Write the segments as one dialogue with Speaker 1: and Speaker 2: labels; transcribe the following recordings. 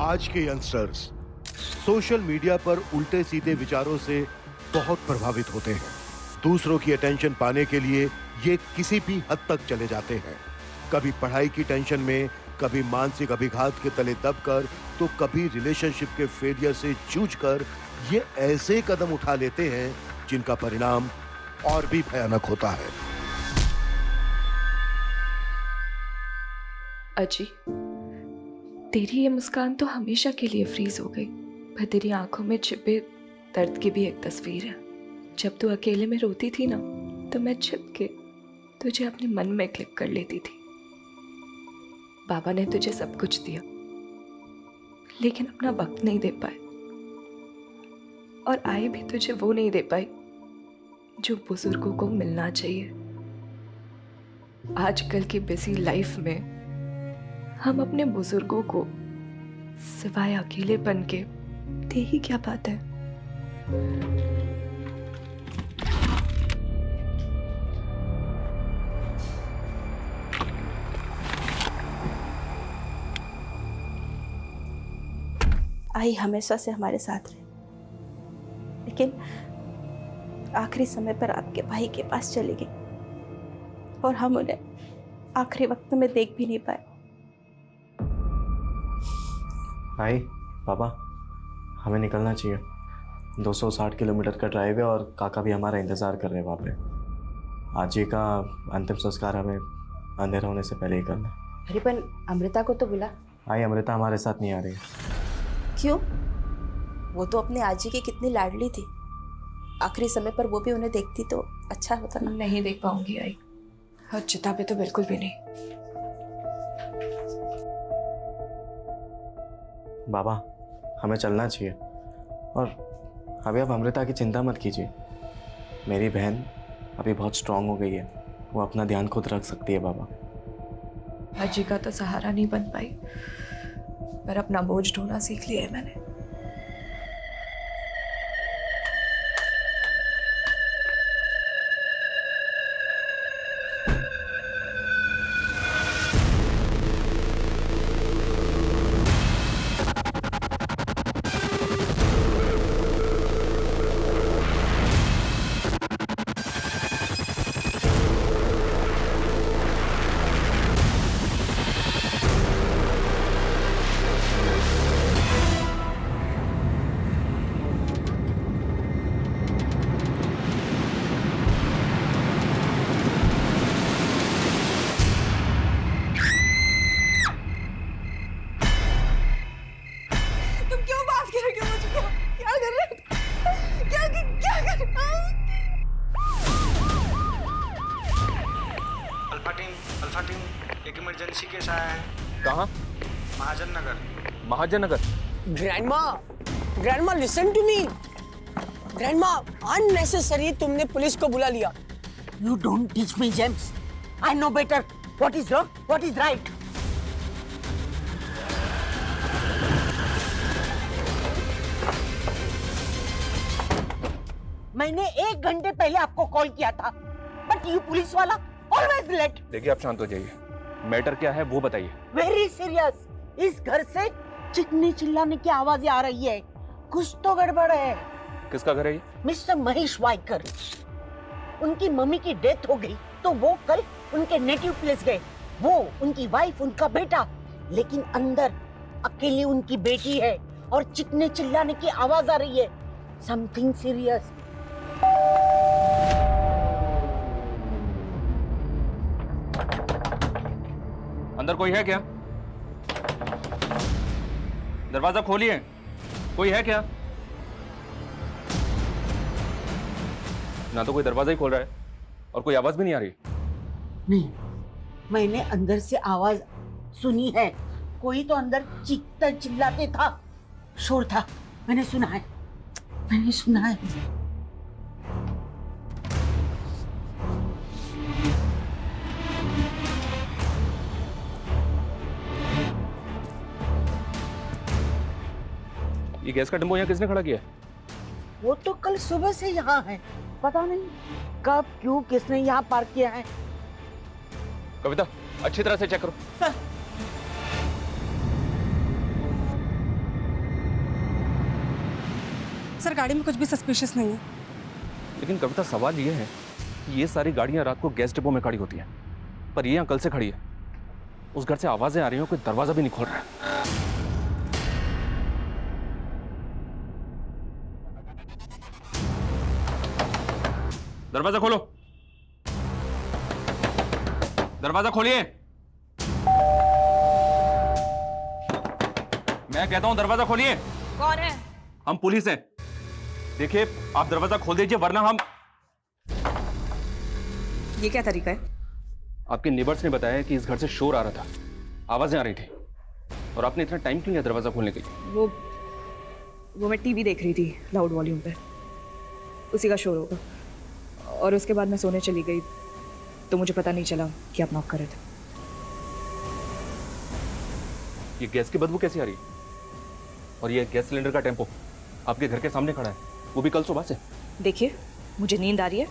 Speaker 1: आज के youngsters social media पर उल्टे सीधे विचारों से बहुत प्रभावित होते हैं। दूसरों की अटेंशन पाने के लिए ये किसी भी हद तक चले जाते हैं। कभी पढ़ाई की टेंशन में, कभी मानसिक अभिघात के तले दबकर, तो कभी रिलेशनशिप के फेलियर से जूझकर ये ऐसे कदम उठा लेते हैं जिनका परिणाम और भी भयानक होता है।
Speaker 2: अजी, तेरी ये मुस्कान तो हमेशा के लिए फ्रीज हो गई, पर तेरी आंखों में छिपे दर्द की भी एक तस्वीर है। जब तू अकेले में रोती थी ना, तो मैं छिप के तुझे अपने मन में क्लिक कर लेती थी। बाबा ने तुझे सब कुछ दिया, लेकिन अपना वक्त नहीं दे पाए, और आए भी तुझे वो नहीं दे पाई जो बुजुर्गों को मिलना चाहिए। आजकल की बिजी लाइफ में हम अपने बुजुर्गों को सिवाय अकेलेपन के दे ही क्या पाते हैं।
Speaker 3: आई हमेशा से हमारे साथ रहे, लेकिन आखिरी समय पर आपके भाई के पास चली गई और हम उन्हें आखिरी वक्त में देख भी नहीं पाए।
Speaker 4: भाई, पापा, हमें निकलना चाहिए। 260 किलोमीटर का ड्राइव है और काका भी हमारा इंतज़ार कर रहे हैं वहाँ पे। आज जी का अंतिम संस्कार हमें अंधेरा होने से पहले ही करना।
Speaker 5: अरे पर अमृता को तो बुला।
Speaker 4: भाई, अमृता हमारे साथ नहीं आ रही।
Speaker 3: क्यों? वो तो अपने आजी की कितनी लाडली थी। आखिरी समय पर वो भी उन्हें देखती तो अच्छा होता ना।
Speaker 2: नहीं देख पाऊंगी आई, और चिता पे तो बिल्कुल भी नहीं।
Speaker 4: बाबा, हमें चलना चाहिए। और अभी आप अमृता की चिंता मत कीजिए। मेरी बहन अभी बहुत स्ट्रांग हो गई है, वो अपना ध्यान खुद रख सकती है। बाबा,
Speaker 2: अजी का तो सहारा नहीं बन पाई, पर अपना बोझ ढोना सीख लिया है मैंने।
Speaker 6: अल्फा टीम, एक इमरजेंसी केस आया है।
Speaker 7: कहाँ?
Speaker 6: Mahajan Nagar.
Speaker 7: Mahajan Nagar?
Speaker 8: Grandma listen to me. Grandma, unnecessary तुमने पुलिस को बुला लिया।
Speaker 9: You don't teach me, James. I know better. What is wrong? What is right? मैंने 1 घंटे पहले आपको कॉल किया था, बट यू पुलिस वाला ऑलवेज लेट।
Speaker 7: देखिए, आप शांत हो जाइए। मैटर क्या है वो बताइए।
Speaker 9: Very serious. इस घर से चिकनी चिल्लाने की आवाजें आ रही है। कुछ तो गड़बड़ है।
Speaker 7: किसका घर है ये?
Speaker 9: मिस्टर महेश वाइकर। उनकी मम्मी की डेथ हो गई तो वो कल उनके नेटिव प्लेस गए। वो, उनकी वाइफ, उनका बेटा, लेकिन अंदर अकेली उनकी बेटी है और चिकने चिल्लाने की आवाज आ रही है। Something serious.
Speaker 7: अंदर कोई है क्या? दरवाजा खोलिए। कोई है क्या? ना तो कोई दरवाजा ही खोल रहा है और कोई आवाज भी नहीं आ रही।
Speaker 9: नहीं, मैंने अंदर से आवाज सुनी है। कोई तो अंदर चीखता चिल्लाते था, शोर था। मैंने सुना है।
Speaker 7: ये गैस का टेम्पो यहाँ किसने खड़ा किया?
Speaker 9: वो तो कल सुबह से यहाँ है। पता नहीं कब, क्यों, किसने यहाँ पार्क किया है।
Speaker 7: कविता, अच्छी तरह से चेक करो।
Speaker 9: सर।
Speaker 8: सर गाड़ी में कुछ भी सस्पिशियस नहीं है।
Speaker 7: लेकिन कविता, सवाल ये है कि ये सारी गाड़ियां रात को गैस डिपो में खड़ी होती हैं, पर ये यहाँ कल से खड़ी है। उस घर से आवाजें आ रही हैं, कोई दरवाजा भी नहीं खोल रहा है। दरवाजा खोलो, दरवाजा खोलिए। मैं कहता हूं दरवाजा खोलिए।
Speaker 2: कौन है?
Speaker 7: हम पुलिस हैं। देखिए, आप दरवाजा खोल दीजिए वरना हम।
Speaker 2: ये क्या तरीका है?
Speaker 7: आपके नेबर्स ने बताया कि इस घर से शोर आ रहा था, आवाजें आ रही थी, और आपने इतना टाइम क्यों लिया दरवाजा खोलने के लिए?
Speaker 2: वो मैं टीवी देख रही थी लाउड वॉल्यूम पे, उसी का शोर होगा। और उसके बाद मैं सोने चली गई तो मुझे पता नहीं चला कि आप नॉक कर रहे थे।
Speaker 7: ये गैस की बदबू कैसी आ रही है? और ये गैस सिलेंडर का टेम्पो आपके घर के सामने खड़ा है, वो भी कल सुबह से।
Speaker 2: देखिए, मुझे नींद आ रही है,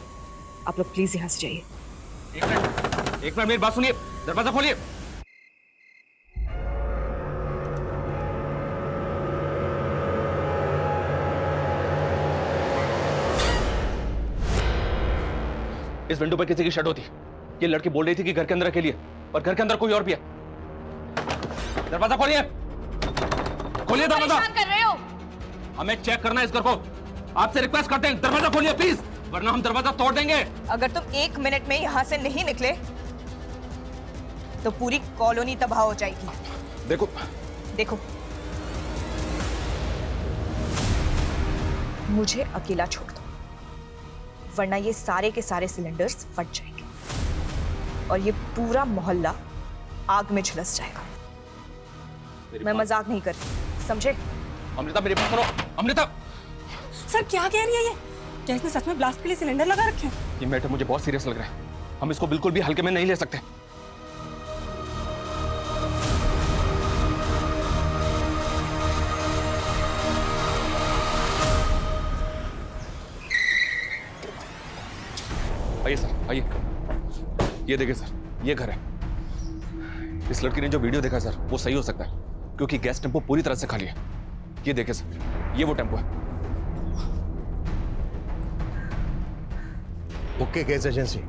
Speaker 2: आप लोग प्लीज यहाँ से जाइए।
Speaker 7: एक मिनट मेरी बात सुनिए, दरवाजा खोलिए। इस विंडो पर किसी की शर्ट होती। ये लड़की बोल रही थी कि घर के अंदर अकेली है, और घर के अंदर कोई और भी है। दरवाजा खोलिए, खोलिए दरवाजा।
Speaker 2: कर रहे हो?
Speaker 7: हमें चेक करना है इस घर को। आपसे रिक्वेस्ट करते हैं, दरवाजा खोलिए प्लीज, वरना हम दरवाजा तोड़ देंगे।
Speaker 2: अगर तुम 1 मिनट में यहाँ से नहीं निकले तो पूरी कॉलोनी तबाह हो जाएगी।
Speaker 7: देखो
Speaker 2: देखो, मुझे अकेला छोड़ दो, वरना ये सारे के सारे सिलेंडर्स फट जाएंगे और ये पूरा मोहल्ला आग में झुलस जाएगा। मैं मजाक नहीं करती, समझे?
Speaker 7: अमृता मेरी बात सुनो। अमृता,
Speaker 8: सर क्या कह रही है ये? क्या इसने सच में ब्लास्ट के लिए सिलेंडर लगा रखे हैं?
Speaker 7: ये मैटर मुझे बहुत सीरियस लग रहा है। हम इसको बिल्कुल भी हल्के में नहीं ले सकते। आइए सर, आइए। ये देखिए सर, ये घर है। इस लड़की ने जो वीडियो देखा सर, वो सही हो सकता है, क्योंकि गैस टेम्पो पूरी तरह से खाली है। ये देखिए सर, ये वो टेम्पो है।
Speaker 1: ओके गैस एजेंसी,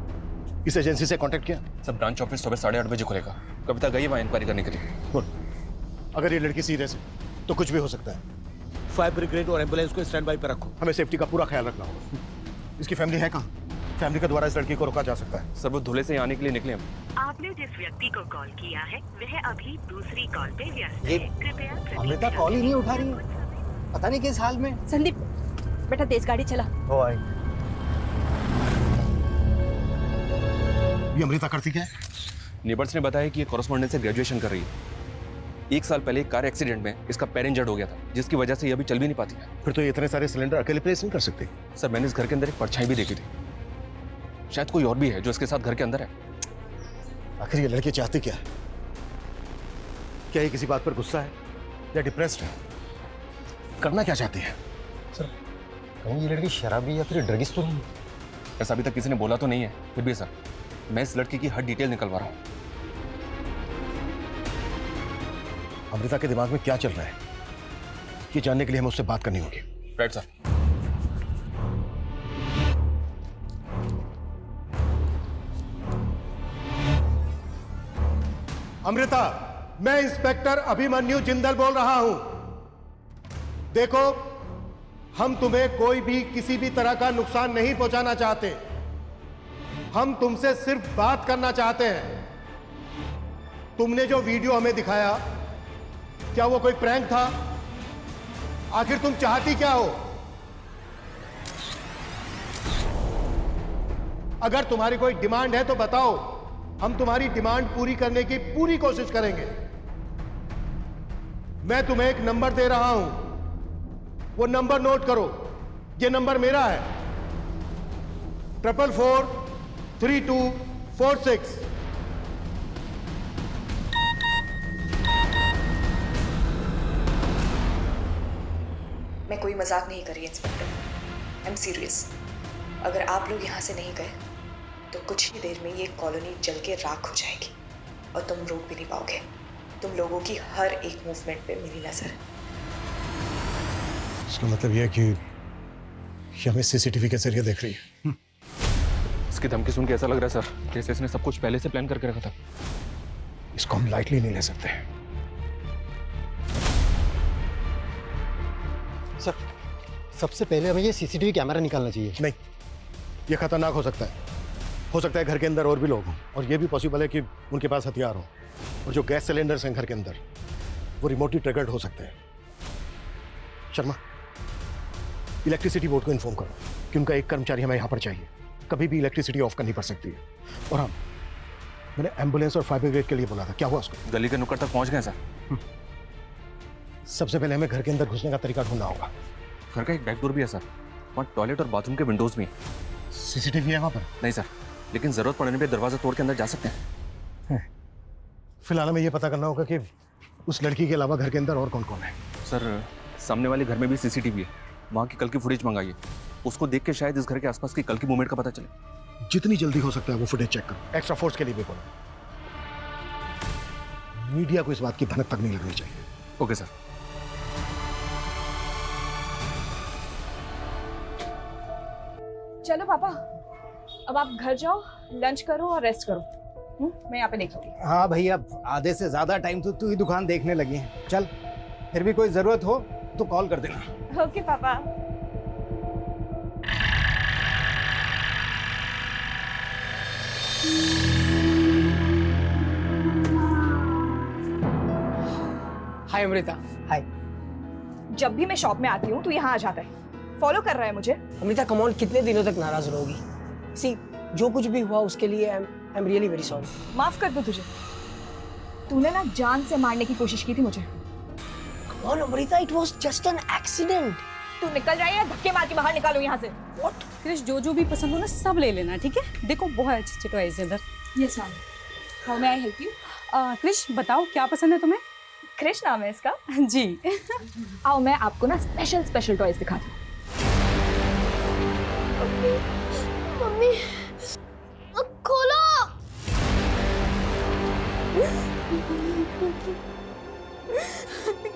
Speaker 1: इस एजेंसी से कांटेक्ट किया?
Speaker 7: सर, ब्रांच ऑफिस सुबह 8:30 बजे खुलेगा। कविता गई वहाँ इंक्वायरी करने के लिए।
Speaker 1: गुड। अगर ये लड़की सीरियस है तो कुछ भी हो सकता है। फायर ब्रिगेड और एम्बुलेंस को स्टैंड बाई पर रखो। हमें सेफ्टी का पूरा ख्याल रखना होगा। इसकी फैमिली है कहाँ? फैमिली के द्वारा इस लड़की को रोका जा सकता है।
Speaker 7: सर, वो धुले से आने के लिए निकले हम।
Speaker 10: आपने जिस व्यक्ति को कॉल किया है वह अभी दूसरी कॉल पे व्यस्त है। कृपया
Speaker 8: अमृता कॉल ही नहीं उठा रही है, पता नहीं किस हाल में।
Speaker 3: संदीप बेटा तेज गाड़ी चला।
Speaker 1: ओ आई। ये अमृता करती क्या है?
Speaker 7: नेबर्स ने बताया कि ये कॉरेस्पॉन्डेंस से ग्रेजुएशन कर रही है। 1 साल पहले एक कार एक्सीडेंट में इसका पैर इंजर्ड हो गया था, जिसकी वजह से ये अभी चल भी नहीं पाती है।
Speaker 1: फिर तो ये इतने सारे सिलेंडर अकेले प्लेस नहीं कर सकते।
Speaker 7: सर, मैंने इस घर के अंदर एक परछाई भी देखी थी। शायद कोई और भी है जो इसके साथ घर के अंदर है।
Speaker 1: आखिर ये लड़की चाहती क्या है? क्या ये किसी बात पर गुस्सा है या डिप्रेस्ड है? करना क्या चाहती है?
Speaker 4: सर, कहीं ये लड़की शराबी या फिर ड्रगिस्ट तो नहीं?
Speaker 7: ऐसा अभी तक किसी ने बोला तो नहीं है, फिर भी सर मैं इस लड़की की हर डिटेल निकलवा रहा हूँ।
Speaker 1: अमृता के दिमाग में क्या चल रहा है, ये जानने के लिए हमें उससे बात करनी होगी।
Speaker 7: Right sir.
Speaker 1: अमृता, मैं इंस्पेक्टर अभिमन्यु जिंदल बोल रहा हूं। देखो, हम तुम्हें कोई भी किसी भी तरह का नुकसान नहीं पहुंचाना चाहते। हम तुमसे सिर्फ बात करना चाहते हैं। तुमने जो वीडियो हमें दिखाया, क्या वो कोई प्रैंक था? आखिर तुम चाहती क्या हो? अगर तुम्हारी कोई डिमांड है तो बताओ, हम तुम्हारी डिमांड पूरी करने की पूरी कोशिश करेंगे। मैं तुम्हें एक नंबर दे रहा हूं, वो नंबर नोट करो। ये नंबर मेरा है, 444246।
Speaker 2: मैं कोई मजाक नहीं कर रही इंस्पेक्टर, आई एम सीरियस। अगर आप लोग यहाँ से नहीं गए तो कुछ ही देर में ये कॉलोनी जल के राख हो जाएगी और तुम रोक भी नहीं पाओगे। तुम लोगों की हर एक मूवमेंट पे मेरी नजर है।
Speaker 1: इसका मतलब यह है कि ये हमें सीसीटीवी के जरिए देख रही है।
Speaker 7: इसकी धमकी सुन के ऐसा लग रहा है सर जैसे इसने सब कुछ पहले से प्लान करके रखा था।
Speaker 1: इसको हम लाइटली नहीं ले सकते।
Speaker 11: सर, सबसे पहले हमें ये सीसीटीवी कैमरा निकालना चाहिए।
Speaker 1: नहीं, ये खतरनाक हो सकता है। हो सकता है घर के अंदर और भी लोग हों, और ये भी पॉसिबल है कि उनके पास हथियार हो। और जो गैस सिलेंडर्स हैं घर के अंदर, वो रिमोटली ट्रिगर्ड हो सकते हैं। शर्मा, इलेक्ट्रिसिटी बोर्ड को इन्फॉर्म करो कि उनका एक कर्मचारी हमें यहाँ पर चाहिए। कभी भी इलेक्ट्रिसिटी ऑफ करनी पड़ सकती है। और हाँ, मैंने एम्बुलेंस और फायर ब्रिगेड के लिए बोला था, क्या हुआ उसको?
Speaker 7: गली के नुक्कड़ तक पहुंच गए सर।
Speaker 1: सबसे पहले हमें घर के अंदर घुसने का तरीका ढूंढना होगा।
Speaker 7: घर का एक बैक डोर भी है सर, वहाँ टॉयलेट और बाथरूम के विंडोज भी हैं।
Speaker 1: सीसीटीवी है वहाँ पर?
Speaker 7: नहीं सर, लेकिन जरूरत पड़ने पे दरवाजा तोड़ के अंदर जा सकते हैं।
Speaker 1: फिलहाल हमें ये पता करना होगा कि उस लड़की के अलावा घर के अंदर और कौन कौन है।
Speaker 7: सर, सामने वाले घर में भी सीसीटीवी है, वहाँ की कल की फुटेज मंगाइए। उसको देख के शायद इस घर के आसपास की कल की मूवमेंट का पता चले।
Speaker 1: जितनी जल्दी हो सकता है वो फुटेज चेक करो। एक्स्ट्रा फोर्स के लिए भी बोलो। मीडिया को इस बात की भनक तक नहीं लगनी चाहिए।
Speaker 7: Okay sir.
Speaker 12: चलो पापा, अब आप घर जाओ, लंच करो और रेस्ट करो। मैं यहाँ पे देख लूंगी।
Speaker 11: हाँ भाई, अब आधे से ज्यादा टाइम तो तू ही दुकान देखने लगी है। चल, फिर भी कोई जरूरत हो तो कॉल कर देना।
Speaker 12: ओके पापा।
Speaker 8: हाय अमृता। हाय।
Speaker 12: जब भी मैं शॉप में आती हूँ तो यहाँ आ जाता है, फॉलो कर रहा है मुझे।
Speaker 8: अमृता कम ऑन, कितने दिनों तक नाराज रहोगी? सी, जो कुछ भी हुआ उसके लिए I am really very sorry.
Speaker 12: माफ कर दूं तुझे, तूने ना जान से मारने की कोशिश की थी मुझे।
Speaker 8: Come on Amrita, it was just an accident.
Speaker 12: तू निकल जाए या धक्के मार के बाहर निकालो यहाँ से।
Speaker 8: व्हाट?
Speaker 13: क्रिश, जो भी पसंद हो ना सब ले लेना, ठीक है? देखो बहुत अच्छी अच्छी टॉयज है इधर।
Speaker 12: Yes ma'am. How may I help you?
Speaker 13: Krish, बताओ क्या पसंद है तुम्हें?
Speaker 12: क्रिश नाम है इसका।
Speaker 13: जी।
Speaker 12: आओ मैं आपको ना स्पेशल टॉयज दिखाती हूँ।
Speaker 3: मम्मी, खोलो।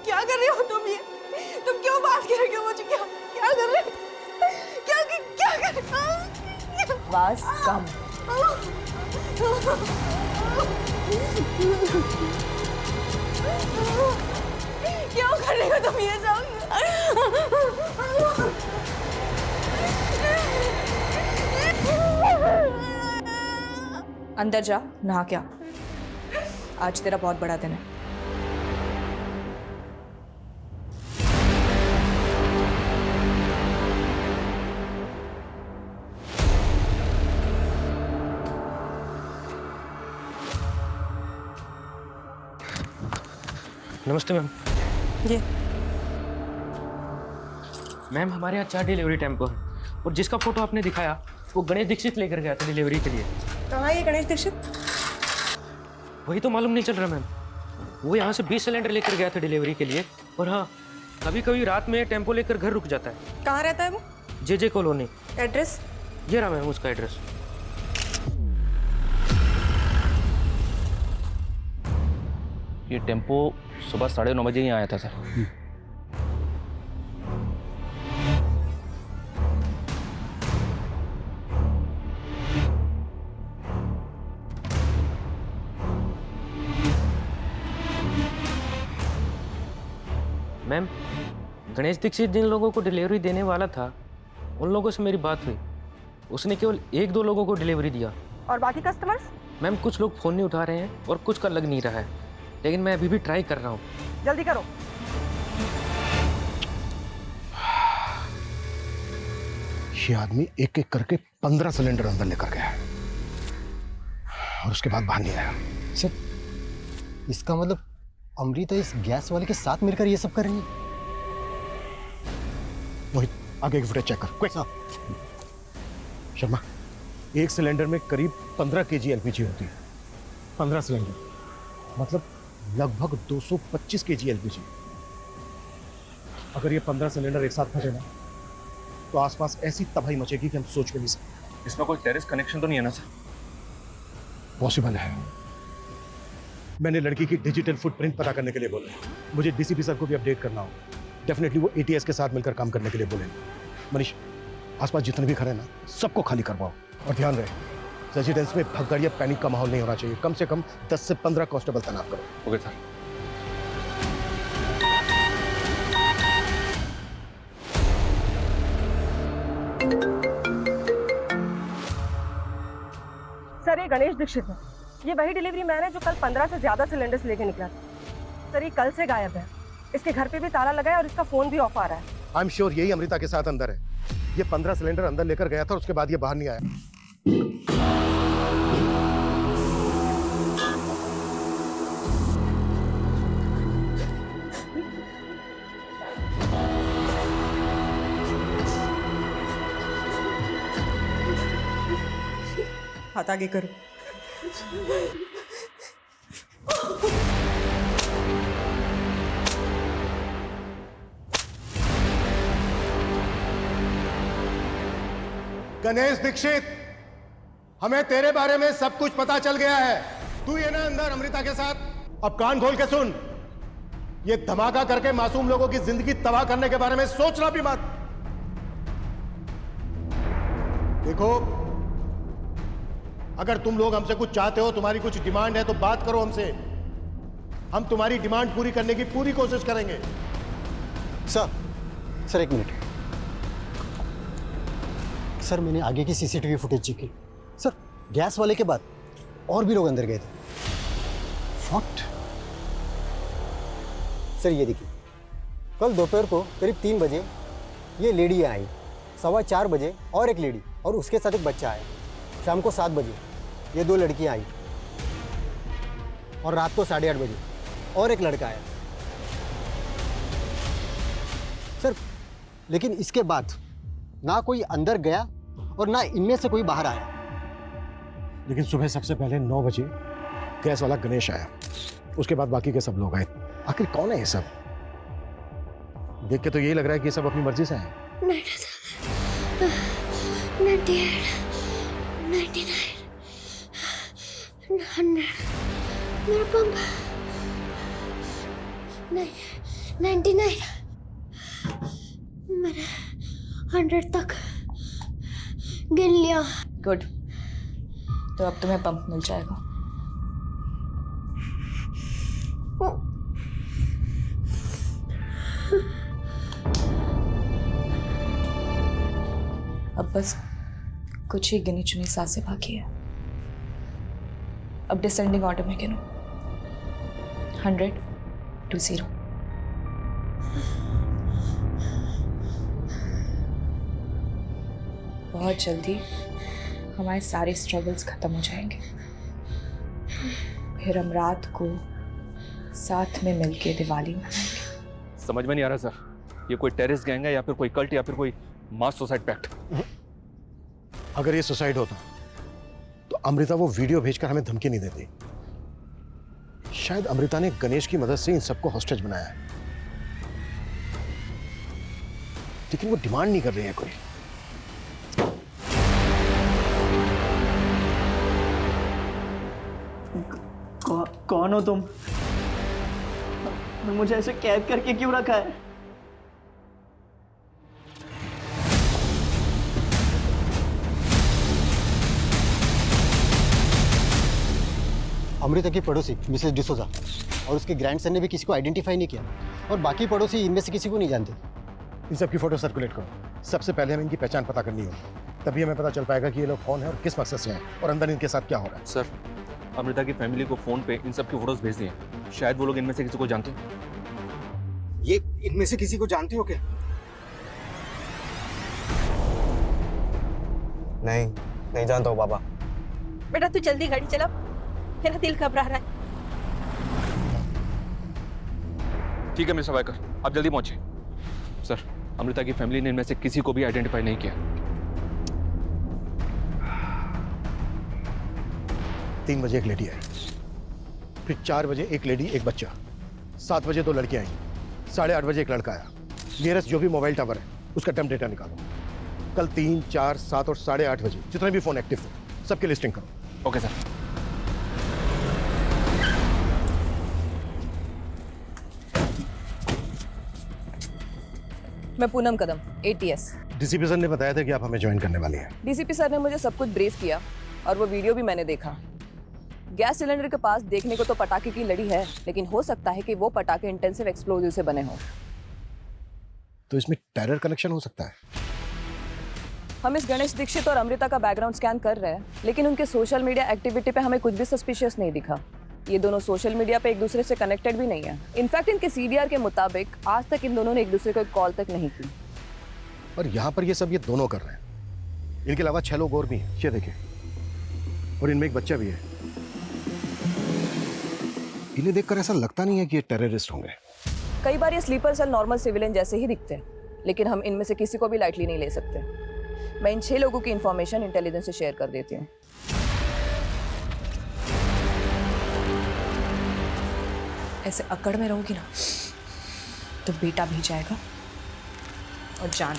Speaker 12: क्या कर रहे हो तुम ये? तुम क्यों बात कर रहे हो मुझे? क्या कर रहे हो? क्या कर रहे हो? आवाज कम। क्यों कर रहे हो तुम ये सब? अंदर जा, नहा क्या। आज तेरा बहुत बड़ा दिन है।
Speaker 14: नमस्ते मैम।
Speaker 13: जी
Speaker 14: मैम, हमारे यहाँ 4 डिलीवरी टेम्पो है, और जिसका फोटो आपने दिखाया वो गणेश दीक्षित लेकर गया था डिलीवरी के लिए।
Speaker 12: कहाँ है ये गणेश दीक्षित?
Speaker 14: वही तो मालूम नहीं चल रहा मैम। वो यहाँ से 20 सिलेंडर लेकर गया था डिलीवरी के लिए, और हाँ, कभी कभी रात में टेम्पो लेकर घर रुक जाता है।
Speaker 12: कहाँ रहता है वो?
Speaker 14: जे कॉलोनी।
Speaker 12: एड्रेस?
Speaker 14: ये रहा मैम उसका एड्रेस।
Speaker 7: ये टेम्पो सुबह 9:30 बजे ही आया था सर।
Speaker 14: मैम, गणेश दीक्षित जिन लोगों को डिलीवरी देने वाला था उन लोगों से मेरी बात हुई। उसने केवल 1-2 लोगों को डिलीवरी दिया।
Speaker 12: और बाकी कस्टमर्स?
Speaker 14: मैम, कुछ लोग फ़ोन नहीं उठा रहे हैं और कुछ का लग नहीं रहा है, लेकिन मैं अभी भी ट्राई कर रहा हूँ।
Speaker 12: जल्दी करो।
Speaker 1: ये आदमी एक एक करके 15 सिलेंडर अंदर लेकर गया और उसके बाद बाहर नहीं आया।
Speaker 11: सर, इसका मतलब अमृता इस गैस वाले के साथ मिलकर ये सब कर रही है।
Speaker 1: मोहित, आगे की फुटेज चेक कर क्विक। शर्मा, एक सिलेंडर में करीब 15 kg एलपीजी होती है। 15 सिलेंडर मतलब लगभग 225 kg एलपीजी। अगर ये 15 सिलेंडर एक साथ फटे ना तो आसपास ऐसी तबाही मचेगी कि हम सोच भी नहीं सकते।
Speaker 7: इसमें कोई टेरेस कनेक्शन तो नहीं है ना सर?
Speaker 1: पॉसिबल है। मैंने लड़की की डिजिटल फुटप्रिंट पता करने के लिए बोला। मुझे डीसीपी सर को भी अपडेट करना हो। डेफिनेटली वो एटीएस के साथ मिलकर काम करने के लिए बोले। मनीष, आसपास जितने भी खड़े हैं ना, सबको खाली करवाओ। और ध्यान रहे, रेजिडेंस में भगदड़ या पैनिक का माहौल नहीं होना चाहिए। कम से कम 10 से 15 कांस्टेबल तैनात करो।
Speaker 7: Okay sir.
Speaker 15: सर, ये गणेश दीक्षित है। ये वही डिलीवरी मैन है जो कल 15 से ज्यादा सिलेंडर्स लेके निकला था। सर, ये कल से गायब है। इसके घर पे भी ताला लगा है और इसका फोन भी ऑफ आ रहा है।
Speaker 1: आई एम श्योर यही अमृता के साथ अंदर है। ये 15 सिलेंडर अंदर लेकर गया था और उसके बाद ये बाहर नहीं आया।
Speaker 15: हाथ आगे करो।
Speaker 1: गणेश दीक्षित, हमें तेरे बारे में सब कुछ पता चल गया है। तू ये ना अंदर अमृता के साथ। अब कान खोल के सुन, ये धमाका करके मासूम लोगों की जिंदगी तबाह करने के बारे में सोचना भी मत। देखो, अगर तुम लोग हमसे कुछ चाहते हो, तुम्हारी कुछ डिमांड है तो बात करो हमसे। हम तुम्हारी डिमांड पूरी करने की पूरी कोशिश करेंगे।
Speaker 11: सर एक मिनट। सर, मैंने आगे की सीसीटीवी फुटेज चेक की। सर, गैस वाले के बाद और भी लोग अंदर गए थे। व्हाट? सर ये देखिए, कल दोपहर को करीब 3 बजे ये लेडी आई, 4:15 बजे और एक लेडी और उसके साथ एक बच्चा आया, शाम को 7 बजे ये 2 लड़कियां आई और रात को 8:30 बजे और एक लड़का आया। सर, लेकिन इसके बाद ना कोई अंदर गया और ना इनमें से कोई बाहर आया।
Speaker 1: लेकिन सुबह सबसे पहले 9 बजे गैस वाला गणेश आया, उसके बाद बाकी के सब लोग आए। आखिर कौन है ये सब? देख के तो यही लग रहा है कि ये सब अपनी मर्जी से आए।
Speaker 16: 98, 99, 100, मेरा पंप 99, मैंने 100 तक गिन लिया।
Speaker 2: गुड, तो अब तुम्हें पंप मिल जाएगा। अब बस कुछ ही गिनी चुनी सांसें बाकी है। अब डिसेंडिंग ऑर्डर में गिनो, 100 to 0। बहुत जल्दी हमारे सारे स्ट्रगल्स खत्म हो जाएंगे। फिर हम रात को साथ में मिलके दिवाली मनाएंगे।
Speaker 7: समझ में नहीं आ रहा सर, ये कोई टेररिस्ट गैंग है या फिर कोई कल्ट या फिर कोई मास सुसाइड पैक्ट?
Speaker 1: अगर ये सुसाइड होता तो अमृता वो वीडियो भेजकर हमें धमकी नहीं देती। शायद अमृता ने गणेश की मदद से इन सबको हॉस्टेज बनाया है, लेकिन वो डिमांड नहीं कर रही है कोई।
Speaker 17: कौन हो तुम? मुझे ऐसे कैद करके क्यों रखा है?
Speaker 11: अमृता की पड़ोसी मिसेस डिसोजा और उसके ग्रैंडसन ने भी किसी को आइडेंटिफाई नहीं किया और बाकी पड़ोसी इनमें से किसी को नहीं जानते।
Speaker 1: इन सब की फोटो सर्कुलेट करो। सबसे पहले हमें इनकी पहचान पता करनी होगी, तभी हमें पता चल पाएगा कि ये लोग कौन है और किस मकसद से हैं और अंदर इनके साथ क्या हो रहा है।
Speaker 7: सर, अमृता की फैमिली को फोन पे इन सब की फोटोज भेज दिए। शायद वो लोग इनमें से किसी को जानते हैं।
Speaker 11: ये इनमें से किसी को जानते हो क्या?
Speaker 4: नहीं जानता हूँ पापा।
Speaker 3: बेटा तू जल्दी गाड़ी चला, मेरा दिल घबरा रहा है।
Speaker 7: ठीक है मिस्टर वाइकर, आप जल्दी पहुंचे। सर, अमृता की फैमिली ने इनमें से किसी को भी आइडेंटिफाई नहीं किया।
Speaker 1: 3 बजे एक लेडी आई, फिर 4 बजे एक लेडी एक बच्चा, 7 बजे 2 लड़कियां आई, 8:30 बजे एक लड़का आया। नियरेस्ट जो भी मोबाइल टावर है उसका टर्म डेटा निकालो। कल 3, 4, 7 और 8:30 बजे जितने भी फोन एक्टिव हो सबकी लिस्टिंग करो।
Speaker 7: Okay sir.
Speaker 15: मैं पूनम कदम, ATS।
Speaker 1: डीसीपी सर ने बताया था कि आप हमें ज्वाइन करने वाली हैं।
Speaker 18: डीसीपी सर ने मुझे सब कुछ ब्रीफ किया और वो वीडियो भी मैंने देखा। गैस सिलेंडर के पास देखने को तो पटाखे की लड़ी है, लेकिन हो सकता है कि वो पटाखे इंटेंसिव एक्सप्लोजिव से बने हों।
Speaker 1: तो इसमें टेरर कनेक्शन हो सकता है।
Speaker 18: हम इस गणेश दीक्षित और अमृता का बैकग्राउंड स्कैन कर रहे हैं, लेकिन उनके सोशल मीडिया एक्टिविटी पे हमें कुछ भी सस्पिशियस नहीं दिखा। ये दोनों सोशल मीडिया पे एक दूसरे से कनेक्टेड भी नहीं है। इनफैक्ट इनके सीडीआर के मुताबिक आज तक इन दोनों ने एक दूसरे को एक कॉल तक नहीं की।
Speaker 1: और यहाँ पर ये सब ये दोनों कर रहे हैं। इनके अलावा 6 लोग और भी हैं, ये देखिए, और इनमें एक बच्चा भी है। इन्हें देखकर ऐसा लगता नहीं है कि ये टेररिस्ट होंगे।
Speaker 18: कई बार ये स्लीपर सेल नॉर्मल सिविलियन जैसे ही दिखते हैं, लेकिन हम इनमें से किसी को भी लाइटली नहीं ले सकते। मैं इन 6 लोगों की इंफॉर्मेशन इंटेलिजेंस से शेयर कर देती हूँ।
Speaker 2: ऐसे अकड़ में रहोगी ना तो बेटा भी जाएगा और जान।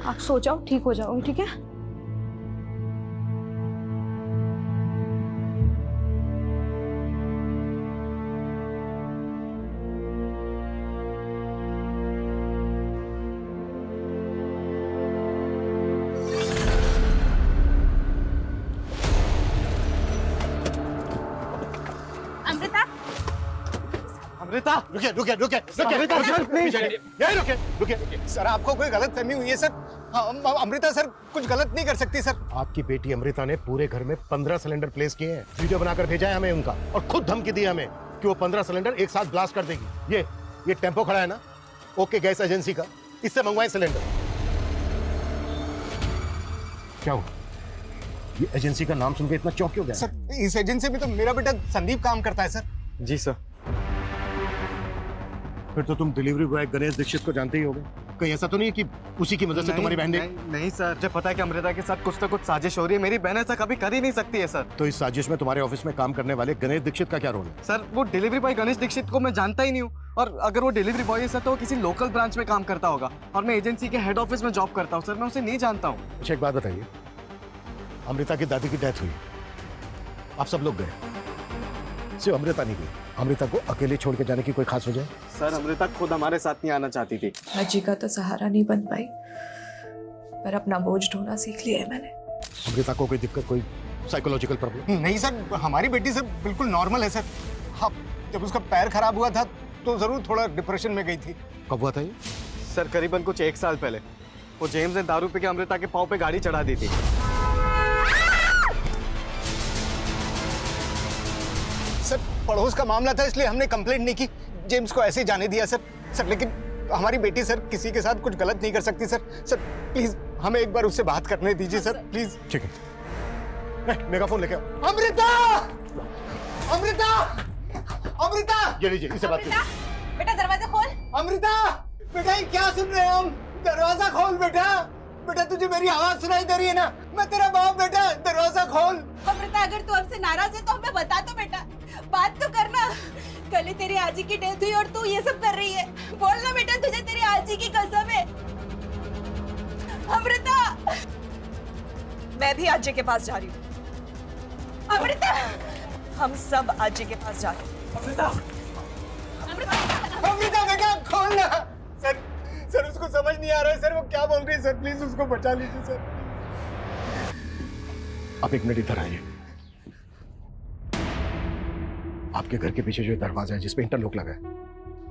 Speaker 12: आप सो जाओ, ठीक हो जाओगे, ठीक है?
Speaker 11: अमृता, रुकिए रुकिए रुकिए यही रुकिए रुकिए। सर आपको कोई गलत फहमी हुई है सर। अमृता सर कुछ गलत नहीं कर सकती सर।
Speaker 1: आपकी बेटी अमृता ने पूरे घर में 15 सिलेंडर प्लेस किए हैं। वीडियो बनाकर भेजा है हमें उनका, और खुद धमकी दी हमें कि वो 15 सिलेंडर एक साथ ब्लास्ट कर देगी। ये टेम्पो खड़ा है ना, ओके गैस एजेंसी का, इससे मंगवाए सिलेंडर। क्या हुआ? ये एजेंसी का नाम सुन के इतना चौंक क्यों गया?
Speaker 11: सर इस एजेंसी में तो मेरा बेटा संदीप काम करता है सर।
Speaker 4: जी सर।
Speaker 1: फिर तो तुम डिलीवरी बॉय गणेश दीक्षित को जानते ही होगे। कहीं ऐसा तो नहीं है कि उसी की मदद से तुम्हारी बहन ने?
Speaker 4: नहीं सर, मुझे पता है कि अमृता के साथ कुछ ना कुछ साजिश हो रही है। मेरी बहन ऐसा कभी कर ही नहीं सकती है सर।
Speaker 1: तो इस साजिश में तुम्हारे ऑफिस में काम करने वाले गणेश दीक्षित का क्या रोल है?
Speaker 4: सर वो डिलीवरी बॉय गणेश दीक्षित को मैं जानता ही नहीं हूँ, और अगर वो डिलीवरी बॉय है सर तो वो किसी लोकल ब्रांच में काम करता होगा, और मैं एजेंसी के हेड ऑफिस में जॉब करता हूँ सर। मैं उसे नहीं जानता हूँ।
Speaker 1: अच्छा एक बात बताइए, अमृता की दादी की डेथ हुई, आप सब लोग गए, सिर्फ अमृता नहीं गई। अमृता को अकेले छोड़ के जाने की कोई खास वजह?
Speaker 4: सर अमृता खुद हमारे साथ नहीं आना चाहती थी।
Speaker 2: अजी का तो सहारा नहीं बन पाई, पर अपना बोझ ढोना सीख लिया है मैंने।
Speaker 1: अमृता को कोई दिक्कत, कोई साइकोलॉजिकल प्रॉब्लम?
Speaker 11: नहीं सर, हमारी बेटी सर बिल्कुल नॉर्मल है सर। हाँ, जब उसका पैर खराब हुआ था तो जरूर थोड़ा डिप्रेशन में गई थी।
Speaker 1: कब हुआ था ये?
Speaker 4: सर करीबन कुछ 1 साल पहले। वो जेम्स ने दारू पी के अमृता के पाँव पे गाड़ी चढ़ा दी थी।
Speaker 11: सर पड़ोस का मामला था, इसलिए हमने कंप्लेंट नहीं की, जेम्स को ऐसे ही जाने दिया सर। सर लेकिन हमारी बेटी सर किसी के साथ कुछ गलत नहीं कर सकती सर। सर प्लीज हमें एक बार उससे बात करने दीजिए सर, प्लीज।
Speaker 1: ठीक है, मेगाफोन लेके आओ।
Speaker 11: अमृता, अमृता, अमृता,
Speaker 1: ये लीजिए, इससे बात कीजिए।
Speaker 12: बेटा दरवाजा खोल।
Speaker 11: अमृता, बेटा ये क्या सुन रहे हैं हम? दरवाजा खोल बेटा। बेटा तुझे मेरी आवाज सुनाई दे रही है ना? मैं तेरा बाप बेटा, दरवाजा खोल।
Speaker 12: अमृता अगर तू हमसे नाराज है तो हमें बता दो बेटा, बात तो करना। कल ही तेरी आजी की डेथ हुई और तू ये सब कर रही है। बोलना बेटा, तुझे तेरी आजी की कसम है। अमृता,
Speaker 18: मैं भी आजी के पास जा रही हूँ।
Speaker 12: अमृता,
Speaker 18: हम सब आजी के पास जा रहे हैं।
Speaker 11: अमृता, अमृता बेटा खोलना। सर सर उसको समझ नहीं आ रहा है सर, वो क्या बोल रही है सर, प्लीज उसको बचा लीजिए सर।
Speaker 1: आप एक मिनट इधर आइए। आपके घर के पीछे जो दरवाजा है जिसपे इंटरलॉक लगा है,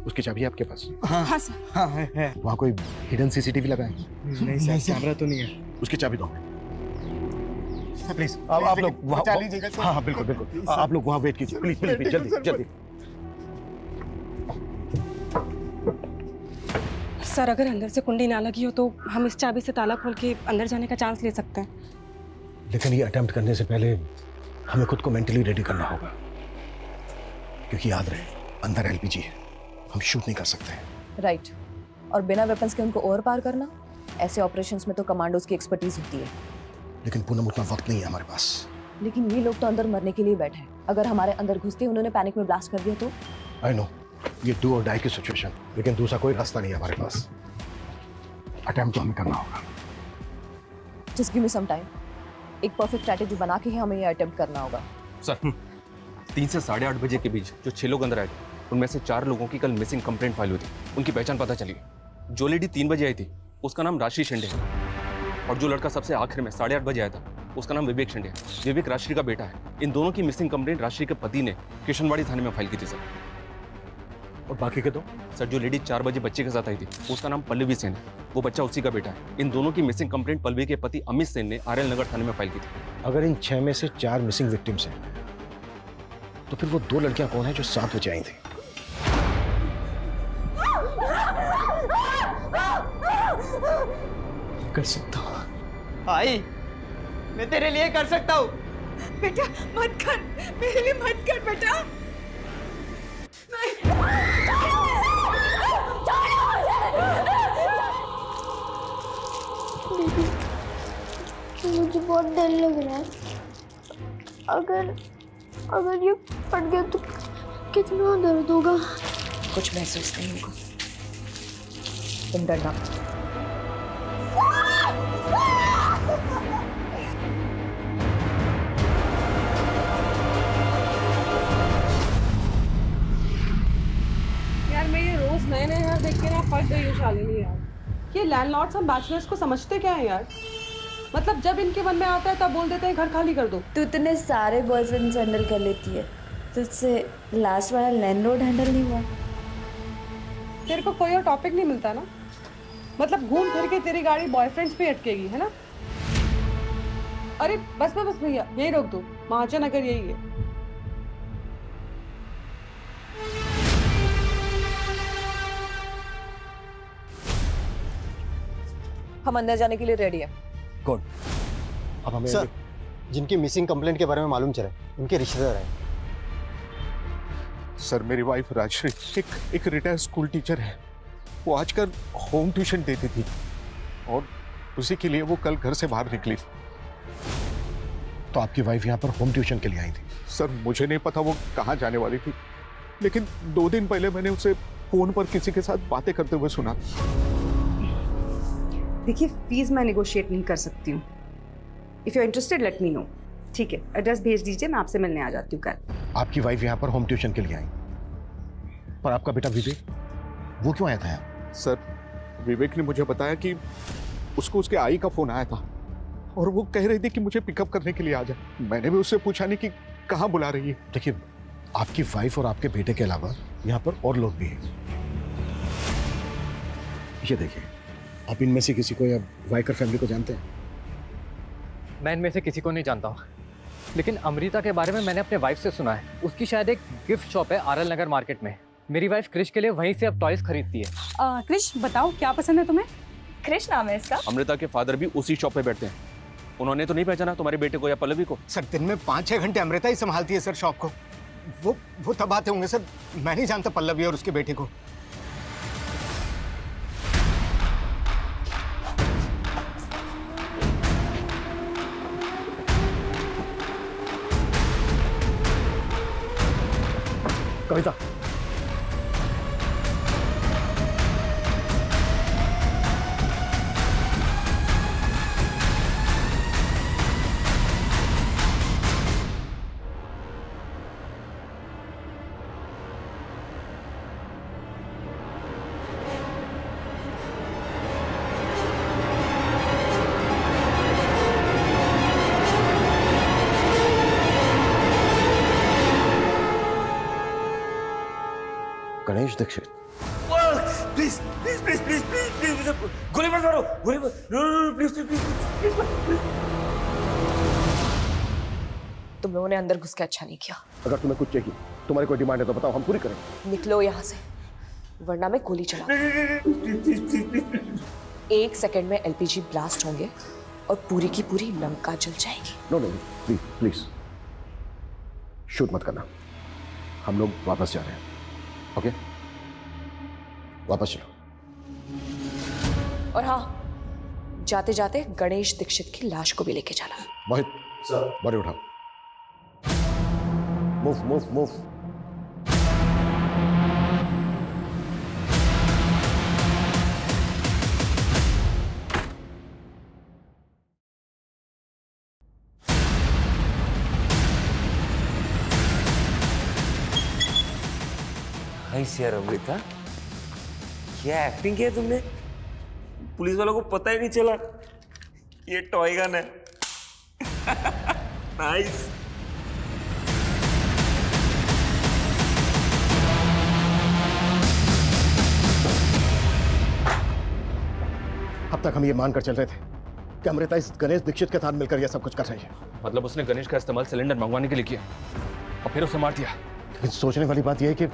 Speaker 1: उसकी चाबी है आपके पास?
Speaker 11: हाँ सर। हाँ है।
Speaker 1: वहाँ कोई हिडन सीसीटीवी लगा है?
Speaker 11: नहीं सर, कैमरा तो नहीं है।
Speaker 1: उसकी चाबी दो प्लीज।
Speaker 11: आप
Speaker 1: आप लोग वहाँ,
Speaker 11: बचा लीजिएगा सर।
Speaker 1: हाँ बिल्कुल बिल्कुल, आप लोग वहाँ वेट कीजिए प्लीज प्लीज प्लीज, जल्दी जल्दी।
Speaker 15: सर अगर अंदर से कुंडी ना लगी हो तो हम इस चाबी से ताला खोल के अंदर जाने का चांस ले सकते हैं।
Speaker 1: लेकिन ये अटेम्प्ट करने से पहले हमें खुद को मेंटली रेडी करना होगा, क्योंकि याद रहे अंदर एलपीजी है, हम शूट नहीं कर सकते।
Speaker 18: राइट, और बिना वेपन्स के उनको ओवर पार करना, ऐसे ऑपरेशंस में तो कमांडोज की एक्सपर्टीज होती है।
Speaker 1: लेकिन पूनम उतना वक्त नहीं है हमारे पास।
Speaker 18: लेकिन ये लोग तो अंदर मरने के लिए बैठे हैं। अगर हमारे अंदर घुसते उन्होंने पैनिक में ब्लास्ट कर दिया तो?
Speaker 1: आई नो, ये डू और डाई की सिचुएशन, लेकिन दूसरा कोई रास्ता नहीं है हमारे पास। अटेम्प्ट तो हमें करना होगा।
Speaker 18: Just give me some time. एक परफेक्ट स्ट्रैटेजी बना के ही हमें ये अटेम्प्ट करना होगा।
Speaker 7: सर 3 से 8:30 बजे के बीच जो 6 लोग अंदर आए थे उनमें से 4 लोगों की कल मिसिंग कंप्लेंट फाइल हुई थी। उनकी पहचान पता चली है। जो लेडी 3 बजे आई थी उसका नाम राशि शिंदे है और जो लड़का सबसे आखिर में 8:30 बजे आया था उसका नाम विवेक शिंदे है। विवेक राशि का बेटा है। इन दोनों की मिसिंग कंप्लेंट राशि के पति ने किशनवाड़ी थाने में फाइल की थी सर।
Speaker 1: और बाकी के दो?
Speaker 7: सर जो लेडी 4 बजे बच्चे के साथ आई थी उसका नाम पल्लवी सेन है। वो बच्चा उसी का बेटा है। इन दोनों की मिसिंग कंप्लेंट पल्लवी के पति अमित सेन ने आरएल नगर थाने में फाइल की थी।
Speaker 1: अगर इन 6 में से 4 मिसिंग विक्टिम्स हैं तो फिर वो 2 लड़कियां कौन है जो 7 बजे आई थी?
Speaker 17: कर सकता हूँ आई, मैं तेरे लिए कर सकता हूँ।
Speaker 12: बेटा मत कर, मेरे लिए मत कर बेटा।
Speaker 16: दीदी, मुझे बहुत डर लग रहा है। अगर ये फट गया तो कितना दर्द होगा।
Speaker 18: कुछ महसूस नहीं होगा, तुम डरना।
Speaker 15: यार मैं ये रोज नए नए घर देख के ना फट गई हूँ शालिनी यार। ये लैंडलॉर्ड्स हम बैचलर्स को समझते क्या है यार? मतलब जब इनके मन में आता है तब बोल देते हैं घर खाली कर दो।
Speaker 3: तू इतने सारे बॉयफ्रेंड्स हैंडल कर लेती है, तुझसे लास्ट वाला लैंडलॉर्ड हैंडल नहीं हुआ?
Speaker 15: तेरे को कोई और टॉपिक नहीं मिलता ना? मतलब घूम फिर के तेरी गाड़ी बॉयफ्रेंड्स पे अटकेगी, है ना? अरे बस भैया यही रोक दो, महाजन अगर यही है।
Speaker 18: हम अंदर जाने के लिए रेडी हैं।
Speaker 11: कौन?
Speaker 1: अब हमें
Speaker 11: सर, जिनकी मिसिंग कंप्लेंट के बारे में मालूम चला उनके रिश्तेदार हैं।
Speaker 19: सर मेरी वाइफ राजश्री एक रिटायर्ड स्कूल टीचर है। वो आजकल होम ट्यूशन देती थी और उसी के लिए वो कल घर से बाहर निकली।
Speaker 1: तो आपकी वाइफ यहाँ पर होम ट्यूशन के लिए आई थी?
Speaker 19: सर मुझे नहीं पता वो कहाँ जाने वाली थी, लेकिन 2 दिन पहले मैंने उसे फोन पर किसी के साथ बातें करते हुए सुना।
Speaker 13: देखिए फीस मैं निगोशिएट नहीं कर सकती हूँ। If you interested let me know. ठीक है, एड्रेस भेज दीजिए, मैं आपसे मिलने आ जाती हूँ कल।
Speaker 1: आपकी वाइफ यहाँ पर होम ट्यूशन के लिए आई, पर आपका बेटा विवेक वो क्यों आया था यहाँ?
Speaker 19: सर विवेक ने मुझे बताया कि उसको उसके आई का फोन आया था और वो कह रही थी कि मुझे पिकअप करने के लिए आ जाए। मैंने भी उससे पूछा नहीं कि कहाँ बुला रही है।
Speaker 1: देखिए आपकी वाइफ और आपके बेटे के अलावा यहाँ पर और लोग भी हैं। ये देखिए, आप इनमें से किसी को या वाइकर फैमिली को जानते हैं?
Speaker 14: मैं इनमें से किसी को नहीं जानता हूँ, लेकिन अमृता के बारे में मैंने अपने वाइफ से सुना है। उसकी शायद एक गिफ्ट शॉप है आरएल नगर मार्केट में। मेरी वाइफ क्रिश के लिए वहीं से अब टॉयज खरीदती है।
Speaker 13: क्रिश बताओ क्या पसंद है तुम्हें?
Speaker 2: क्रिश नाम है इसका।
Speaker 7: अमृता के फादर भी उसी शॉप पे बैठते हैं। उन्होंने तो नहीं पहचाना तुम्हारे बेटे को या पल्लवी को?
Speaker 11: सर दिन में 5-6 घंटे अमृता ही संभालती है सर शॉप को। वो तब आते होंगे सर, मैं नहीं जानता पल्लवी और उसके बेटे को।
Speaker 1: Kavita, Ganesh Dixit.
Speaker 20: Please please please please please please गोली मत मारो, गोली मत, प्लीज प्लीज प्लीज।
Speaker 18: तुम लोगों ने अंदर घुस के अच्छा नहीं किया।
Speaker 1: अगर तुम्हें कुछ चाहिए, तुम्हारी कोई डिमांड है तो बताओ, हम पूरी करेंगे।
Speaker 18: निकलो यहाँ से, वरना मैं गोली चला। 1 सेकंड में एलपीजी ब्लास्ट होंगे और पूरी की पूरी लंका जल जाएगी।
Speaker 1: No no please please shoot मत करना। हम लोग वापस जा रहे हैं। ओके वापस चलो।
Speaker 18: और हाँ, जाते जाते गणेश दीक्षित की लाश को भी लेके जाना।
Speaker 1: मोहित सर, बड़े उठाओ। Move move move.
Speaker 20: नाइस यार अमृता, क्या एक्टिंग की है तुमने। पुलिस वालों को पता ही नहीं चला ये टॉय गन है। नाइस।
Speaker 1: अब तक हम ये मानकर चल रहे थे कि अमृता इस गणेश दीक्षित के साथ मिलकर यह सब कुछ कर रही है।
Speaker 7: मतलब उसने गणेश का इस्तेमाल सिलेंडर मंगवाने के लिए किया और फिर उसे मार दिया।
Speaker 1: लेकिन सोचने वाली बात यह है कि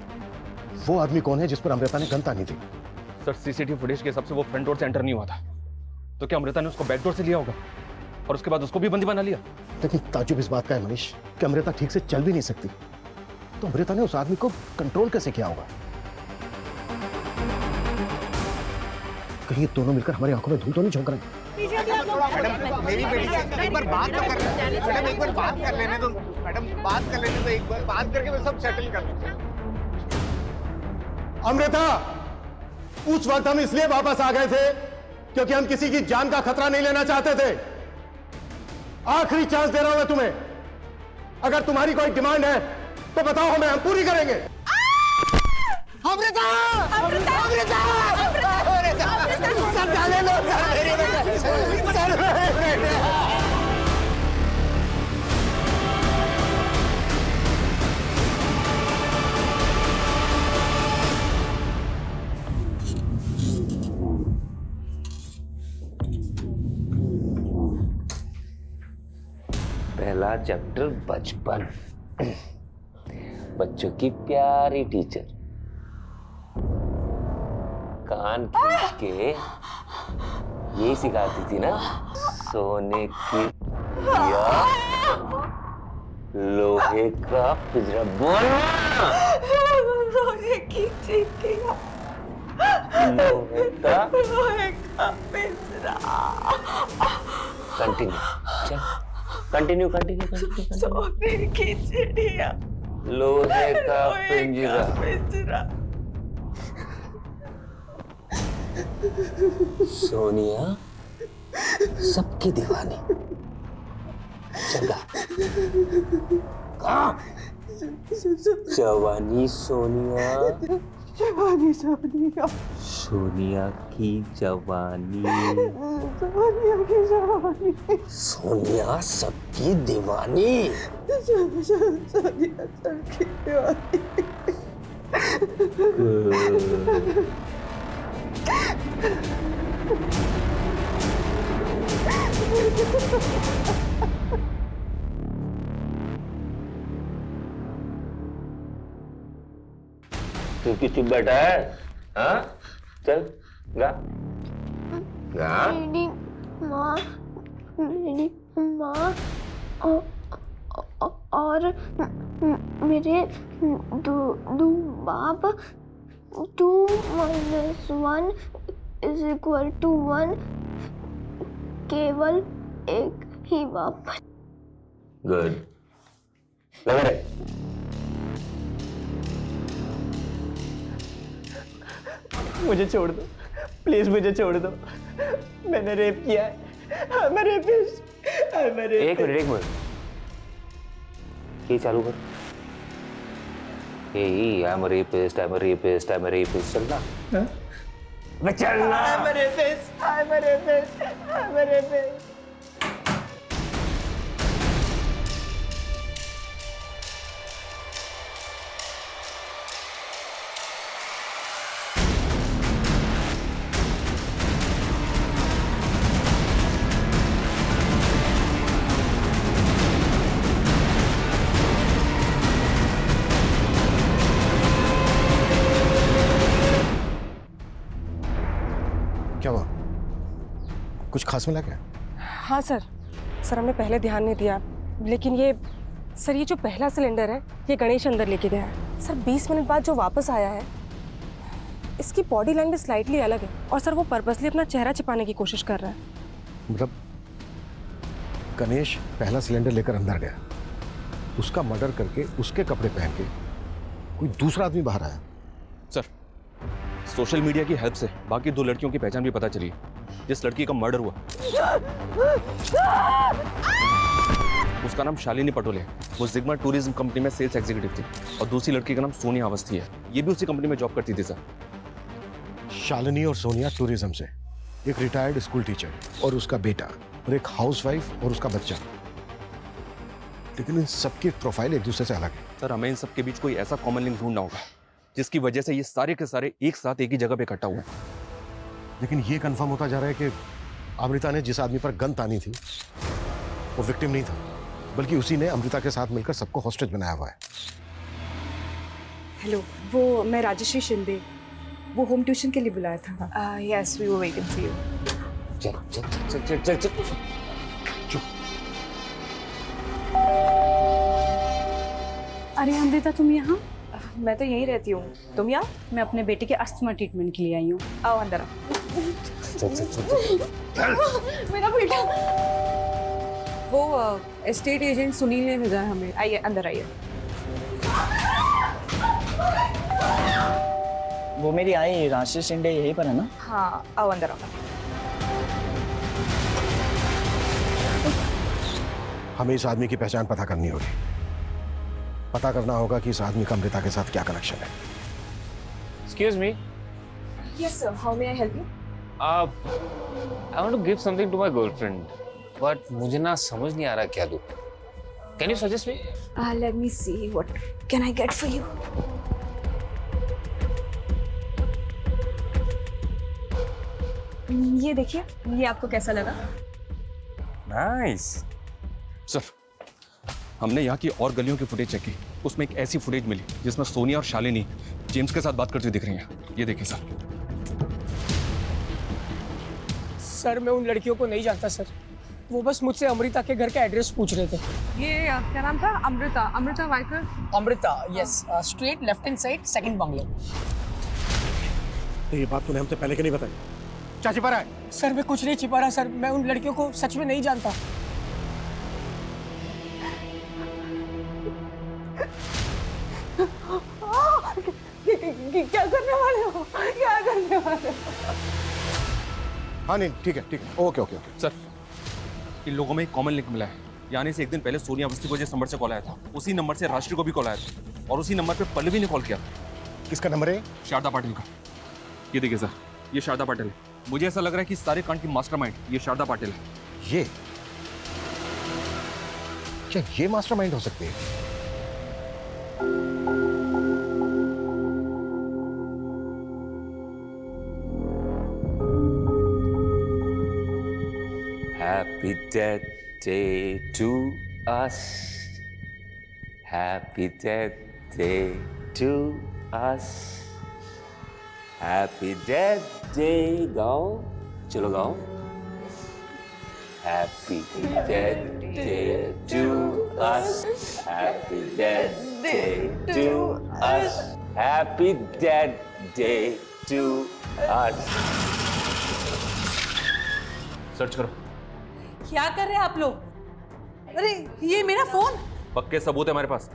Speaker 1: वो आदमी कौन है जिस पर अमृता ने गन तानी थी।
Speaker 7: सर सीसीटीवी फुटेज के हिसाब से वो फ्रंट डोर से एंटर नहीं हुआ था, तो क्या अमृता ने उसको बैक डोर से लिया होगा और उसके बाद उसको भी बंदी बना लिया।
Speaker 1: लेकिन ताजुब इस बात का है मनीष कि अमृता ठीक से चल भी नहीं सकती, तो अमृता ने उस आदमी को कंट्रोल कैसे किया होगा। कहीं ये दोनों मिलकर हमारी आंखों में धूल तो नहीं झोंक रहे।
Speaker 21: मैडम मेरी बेटी से एक बार बात तो कर लेने। मैडम एक बार बात कर लेने दो। मैडम बात कर लेने दो, एक बार बात करके मैं सब सेटल कर लूंगा।
Speaker 1: अमृता, उस वक्त हम इसलिए वापस आ गए थे क्योंकि हम किसी की जान का खतरा नहीं लेना चाहते थे। आखिरी चांस दे रहा हूं मैं तुम्हें, अगर तुम्हारी कोई डिमांड है तो बताओ, हमें हम पूरी करेंगे।
Speaker 21: अमृता! अमृता! अमृता! सर डाले लो, सर
Speaker 20: पहला चैप्टर बचपन। बच्चों की प्यारी टीचर कान खींच के यही सिखाती थी ना, सोने की दिया लोहे का पिंजरा। बोलना,
Speaker 12: लोहे की चिड़िया,
Speaker 20: लोहे का
Speaker 12: पिंजरा।
Speaker 20: कंटिन्यू, चल कंटिन्यू कंटिन्यू।
Speaker 12: सोने की चिड़िया,
Speaker 20: लोहे का पिंजरा। सोनिया सबकी दीवानी। जगह कहाँ? जवानी सोनिया,
Speaker 12: जवानी सोनिया,
Speaker 20: सोनिया की जवानी,
Speaker 12: सोनिया की जवानी,
Speaker 20: सोनिया सबकी दीवानी।
Speaker 12: सोनिया सबकी दीवानी।
Speaker 20: तू किस बैठा है? हाँ चल गा गा।
Speaker 16: मेरी माँ और मेरे दो बाप 2 - 1 = 1, केवल एक ही बाप।
Speaker 20: गुड, लग रहा है।
Speaker 17: मुझे छोड़ दो प्लीज, मुझे छोड़ दो। मैंने रेप किया है। I'm a rapist.
Speaker 20: एक मिनट ये चालू कर। यही I'm a rapist, I'm a rapist, I'm a rapist चलना। मैं चलना।
Speaker 17: I'm a rapist, I'm a rapist, I'm a rapist.
Speaker 1: क्या हुआ? कुछ खास मिला क्या?
Speaker 15: हाँ सर हमने पहले ध्यान नहीं दिया, लेकिन ये जो पहला सिलेंडर है ये गणेश अंदर लेके गया है सर। 20 मिनट बाद जो वापस आया है, इसकी बॉडी लैंग्वेज स्लाइटली अलग है और सर वो पर्पसली अपना चेहरा छिपाने की कोशिश कर रहा है।
Speaker 1: मतलब गणेश पहला सिलेंडर लेकर अंदर गया, उसका मर्डर करके उसके कपड़े पहन के कोई दूसरा आदमी बाहर आया।
Speaker 7: सर सोशल मीडिया की हेल्प से बाकी 2 लड़कियों की पहचान भी पता चली। जिस लड़की का मर्डर हुआ उसका नाम शालिनी पटोले है। वो जिग्मा टूरिज्म कंपनी में सेल्स एग्जीक्यूटिव थी। और दूसरी लड़की का नाम सोनिया अवस्थी है, ये भी उसी कंपनी में जॉब करती थी सर।
Speaker 1: शालिनी और सोनिया टूरिज्म से, एक रिटायर्ड स्कूल टीचर और उसका बेटा, और एक हाउसवाइफ और उसका बच्चा। लेकिन इन सबकी प्रोफाइल एक दूसरे से अलग है।
Speaker 7: सर हमें इन सब के बीच कोई ऐसा कॉमन लिंक ढूंढना होगा जिसकी वजह से ये सारे के सारे एक साथ एक ही जगह पे इकट्ठा हुए।
Speaker 1: लेकिन ये कंफर्म होता जा रहा है कि अमृता ने जिस आदमी पर गन तानी थी वो विक्टिम नहीं था, बल्कि उसी ने अमृता के साथ मिलकर सबको हॉस्टेज बनाया हुआ है।
Speaker 13: हेलो, वो मैं राजश्री शिंदे, वो होम ट्यूशन के लिए बुलाया था। Yes, we were waiting for you.
Speaker 20: चल चल चल चल चल चल
Speaker 1: चुप।
Speaker 13: अरे अमृता, तुम यहाँ?
Speaker 18: मैं तो यहीं रहती हूँ, तुम यहाँ?
Speaker 13: मैं अपने बेटे के अस्थमा ट्रीटमेंट के लिए आई हूँ।
Speaker 18: आओ अंदर आओ।
Speaker 20: चल चल चल चल।
Speaker 13: मेरा बेटा। वो एस्टेट एजेंट सुनील ने भेजा है हमें।
Speaker 18: आइए अंदर आइए।
Speaker 17: वो मेरी आई राशि शिंदे यहीं पर है ना?
Speaker 18: हाँ, आओ अंदर आओ।
Speaker 1: हमें इस आदमी की पहचान पता करनी होगी। पता करना होगा कि इस आदमी का अमृता के साथ क्या कनेक्शन है।
Speaker 20: Excuse me.
Speaker 18: Yes sir, how may I help you?
Speaker 20: I want to give something to my girlfriend, but मुझे ना समझ नहीं आ रहा क्या दूँ. Can you suggest me?
Speaker 2: Let me see what can I get for you.
Speaker 18: ये देखिए, ये आपको कैसा लगा?
Speaker 20: Nice.
Speaker 7: सर हमने यहाँ की और गलियों की फुटेज चेक की, उसमें एक ऐसी फुटेज मिली जिसमें सोनिया और शालिनी जेम्स के साथ बात करती दिख रही हैं। ये देखिए सर।
Speaker 8: सर मैं उन लड़कियों को नहीं जानता सर, वो बस मुझसे अमृता के घर का एड्रेस पूछ रहे थे।
Speaker 13: ये क्या नाम था? Amrita Waikar.
Speaker 8: Amrita, yes, straight left hand side, second bungalow.
Speaker 1: तो ये बात तूने हमसे पहले क्यों नहीं बताई? क्या छिपा रहा है?
Speaker 8: सर मैं कुछ नहीं छिपा रहा सर, मैं उन लड़कियों को सच में नहीं जानता।
Speaker 15: क्या करने वाले हो? क्या करने वाले हो?
Speaker 1: हाँ नहीं, ठीक है, ओके।
Speaker 7: सर इन लोगों में एक कॉमन लिंक मिला है। यानी से एक दिन पहले सोनिया अवस्थी को जिस नंबर से कॉल आया था, उसी नंबर से राष्ट्रीय को भी कॉल आया था, और उसी नंबर पे पल्लवी ने कॉल किया।
Speaker 1: किसका नंबर है?
Speaker 7: शारदा पाटिल का। ये देखिए सर, ये शारदा पाटिल है। मुझे ऐसा लग रहा है कि सारे कांड की मास्टरमाइंड ये शारदा पाटिल है।
Speaker 1: ये क्या ये मास्टरमाइंड हो सकती है?
Speaker 20: Happy death day to us. Happy death day to us. Happy death day. गाओ, चलो गाओ. Happy death day to us. Happy death day to us. Happy death day to us.
Speaker 7: Search करो।
Speaker 12: क्या कर रहे हैं आप लोग? अरे ये मेरा फोन।
Speaker 7: पक्के सबूत है हमारे पास।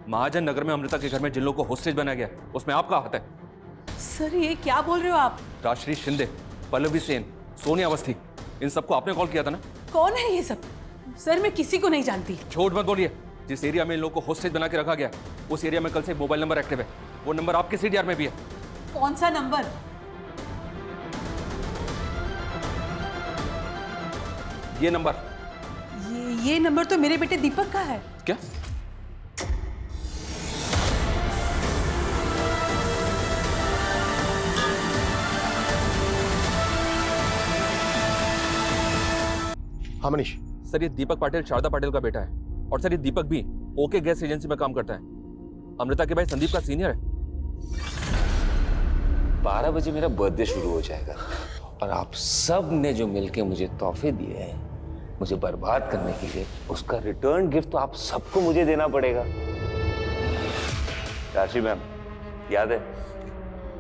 Speaker 7: महाजन नगर में अमृता के घर में जिन लोगों को होस्टेज बनाया गया, उसमें आपका हाथ है।
Speaker 12: सर ये क्या बोल रहे हो आप?
Speaker 7: राजश्री शिंदे, पल्लवी सेन, सोनिया अवस्थी, इन सबको आपने कॉल किया था ना?
Speaker 12: कौन है ये सब? सर मैं किसी को नहीं जानती।
Speaker 7: झूठ मत बोलिए। जिस एरिया में इन लोगों को होस्टेज बना के रखा गया, उस एरिया में कल से एक मोबाइल नंबर एक्टिव है। वो नंबर आपके सीडीआर में भी है।
Speaker 12: कौन सा नंबर?
Speaker 7: ये नंबर।
Speaker 12: ये नंबर तो मेरे बेटे दीपक का है।
Speaker 7: क्या?
Speaker 1: हाँ मनीष।
Speaker 7: सर ये दीपक पाटिल शारदा पाटिल का बेटा है, और सर ये दीपक भी ओके गैस एजेंसी में काम करता है। अमृता के भाई संदीप का सीनियर है।
Speaker 20: 12 बजे मेरा बर्थडे शुरू हो जाएगा, और आप सब ने जो मिलके मुझे तोहफे दिए हैं मुझे बर्बाद करने के लिए, उसका रिटर्न गिफ्ट तो आप सबको मुझे देना पड़ेगा। राशि मैम, याद है